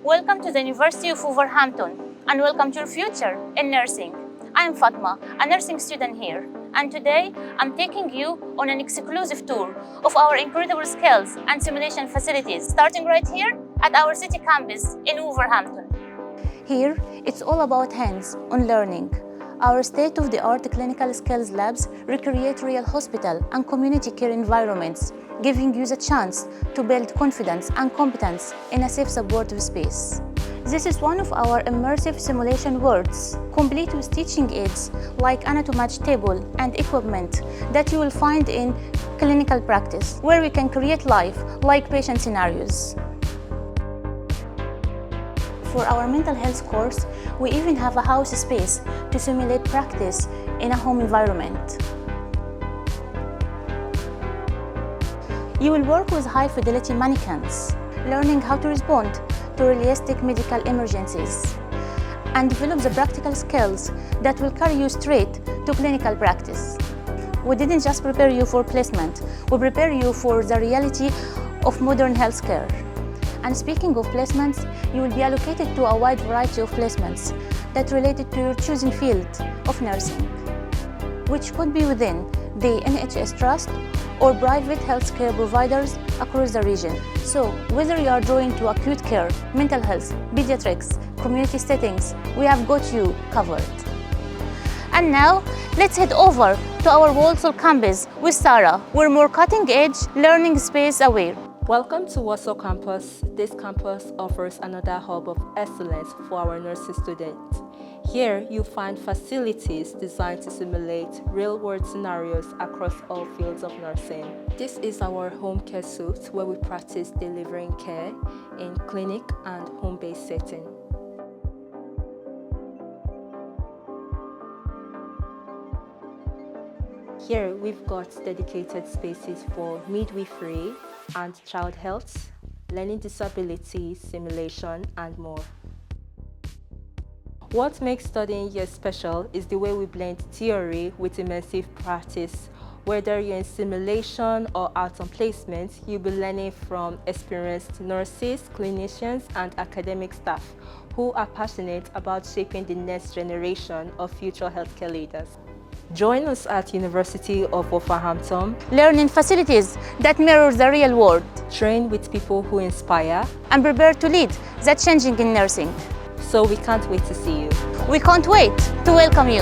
Welcome to the University of Wolverhampton and welcome to your future in nursing. I am Fatma, a nursing student here, and today I'm taking you on an exclusive tour of our incredible skills and simulation facilities, starting right here at our city campus in Wolverhampton. Here, it's all about hands-on learning. Our state-of-the-art clinical skills labs recreate real hospital and community care environments, giving you the chance to build confidence and competence in a safe, supportive space. This is one of our immersive simulation worlds, complete with teaching aids like anatomatch table and equipment that you will find in clinical practice, where we can create life-like patient scenarios. For our mental health course, we even have a house space to simulate practice in a home environment. You will work with high-fidelity mannequins, learning how to respond to realistic medical emergencies, and develop the practical skills that will carry you straight to clinical practice. We didn't just prepare you for placement, we prepare you for the reality of modern healthcare. And speaking of placements, you will be allocated to a wide variety of placements that related to your choosing field of nursing, which could be within the NHS Trust or private healthcare providers across the region. So, whether you are drawn to acute care, mental health, pediatrics, community settings, we have got you covered. And now, let's head over to our Walsall campus with Sarah. We're more cutting-edge, learning space aware. Welcome to Walsall campus. This campus offers another hub of excellence for our nursing students. Here, you'll find facilities designed to simulate real-world scenarios across all fields of nursing. This is our home care suite where we practice delivering care in clinic and home-based setting. Here, we've got dedicated spaces for midwifery and child health, learning disability, simulation, and more. What makes studying here special is the way we blend theory with immersive practice. Whether you're in simulation or out on placement, you'll be learning from experienced nurses, clinicians, and academic staff who are passionate about shaping the next generation of future healthcare leaders. Join us at University of Wolverhampton. Learn in facilities that mirror the real world. Train with people who inspire. And prepare to lead the changing in nursing. So we can't wait to see you. We can't wait to welcome you.